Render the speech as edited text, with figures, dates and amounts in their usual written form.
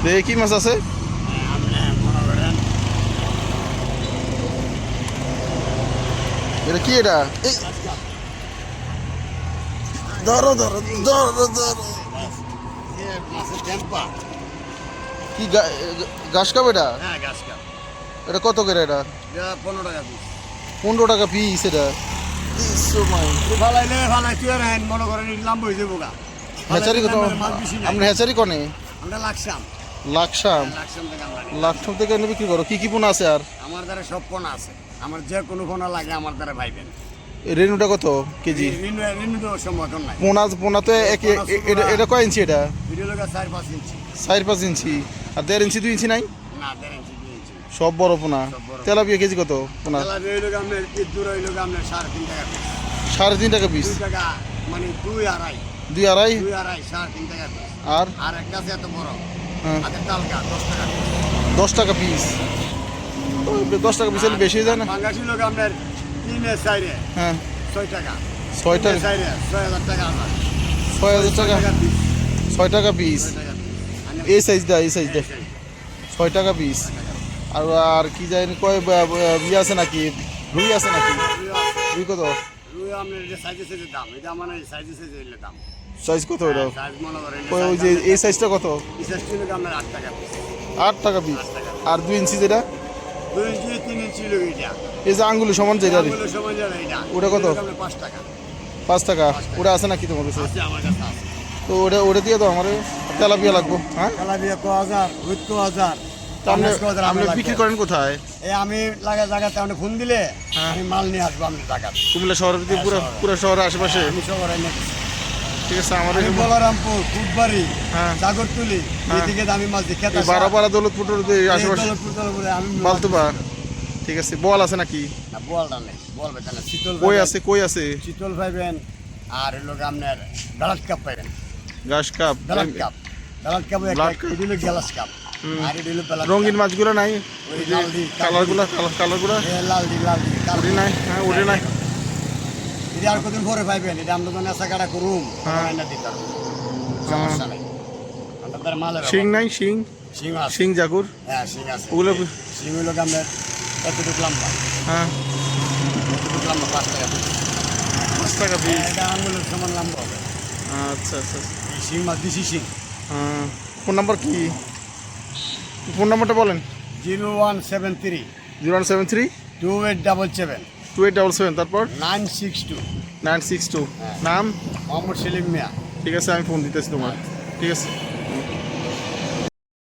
দেখি কি মাছ আছে। এটা কি এটা? এই ধরো ধরো ধরো ধরো। কি ঘাস কাপ এটা? এটা কত করে এটা? 15 টাকা পিস। 15 টাকা পিস এটা। মনে করেন লাম্ব হয়ে যাবো গা। হ্যাচারি কত? আমরা হ্যাচারি কনে আমরা লাকসাম লাকসাম থেকে আমরা নিই। লাকসাম থেকে এনে বিক্রি করো। কি কি পোনা আছে আর? আমার দ্বারা সব পোনা আছে, আমার যে কোনো পোনা লাগে আমার দ্বারা ভাইবেন। রেনুটা কত কেজি? ঋণ তো সম্ভব নাই। পোনা তো এটা কয় ইঞ্চি? এটা ভিডিও লোক 4-5 ইঞ্চি। 4-5 ইঞ্চি। আর 1.5 ইঞ্চি 2 ইঞ্চি নাই? না 1.5 ইঞ্চি 2 ইঞ্চি সব বড় পোনা। সব বড়। তেলাপিয়া কেজি কত পোনা? তেলাপিয়া হইলো আপনার দূর হইলো আপনার 3.5 টাকা পিস। 3.5 টাকা পিস। 2 টাকা মানে 2.5 2.5 3.5 টাকা পিস। আর আর একটা আছে এত বড় হ্যাঁ আগে তালকা 10 টাকা পিস। 10 টাকা পিস। 10 টাকা পিস হলে বেশি যায় না? বাংলাদেশি লোক আপনার 3 4 হ্যাঁ 6 টাকা 6 টাকা 6,000 টাকা আমার 6,000 টাকা 6 টাকা পিস। 6 টাকা পিস। এই সাইজটা 6 টাকা পিস। আর আর কি জানি কয় ইয়ে আছে নাকি? রুই আছে নাকি? রুই কত? রুই আপনার যে সাইজে সাইজে দাম, এটা মানে সাইজে সাইজে এলে দাম। সাইজ কত এটা? সাইজ মনে করেন ওই যে এই সাইজটা কত? বিশেষ করে আপনার 8 টাকা পিস। 8 টাকা পিস। আর 2 ইঞ্চি যেটা? 2 ইঞ্চি 3 ইঞ্চি লোক এটা। এই যে আঙ্গুলি সমান যেটা এগুলো সময় যাবে এটা। ওটা কত? 5 টাকা। 5 টাকা। ওটা আছে নাকি তোমার কাছে? আছে আমার কাছে আছে। তো ওটা দিয়ে দাও আমার। তেলাপিয়া লাগবো। হ্যাঁ তেলাপিয়া 1000, রুই 1000। তো আপনি বিক্রি করেন কোথায়? এই আমি জায়গাতে আপনি ফোন দিলে আমি মাল নিয়ে আসবো আপনি টাকা। কুমিল্লা শহরের দিকে পুরো শহরের আশেপাশে? আমি শহরে এনে ঠিক আছে আমাদের আমি বলরামপুর, ফুটবাড়ি, হ্যাঁ জাগরতুলি এদিকে আমি মাছ দেখে বারাপাড়া দৌলতপুর আশেপাশে আমি বালতুবা। ঠিক আছে বল আছে নাকি? না বলটা নেই, বল বেটা না, শীতল কই আছে? শীতল পাইবেন আর হলো আপনার ডালাট কাপ পাইবেন। ঘাস কাপ ডালাট কাপ এটা হলো গ্লাস কাপ। আর এটা হলো ডালাট রঙিন মাছগুলো নাই? ওই লাল দি কালারগুলো লাল দি ওটি নাই? হ্যাঁ ওটি নাই। এটা আর কতদিন পরে পাইবেন, এটা আমরা তো নেশা কাটা করুম না দিতে সমস্যা নাই। আমাদের মালের শিং নাই? শিং আছে। শিং জাগুর হ্যাঁ শিং আছে। ওগুলো শিং হলো আপনার এতটুকু লম্বা, হ্যাঁ এতটুকু লম্বা 5 টাকা পিস। 5 টাকা পিস। এটা আঙুলের সমান লম্বা হবে। আচ্ছা আচ্ছা এই শিং মাছ দিছি শিং। ফোন নাম্বার কি? ফোন নাম্বারটা বলেন। 0173 0173 2877 2877 তারপর 962 962। নাম? মোহাম্মদ সেলিম মিয়া। ঠিক আছে আমি ফোন দিতেছি তোমার। ঠিক আছে।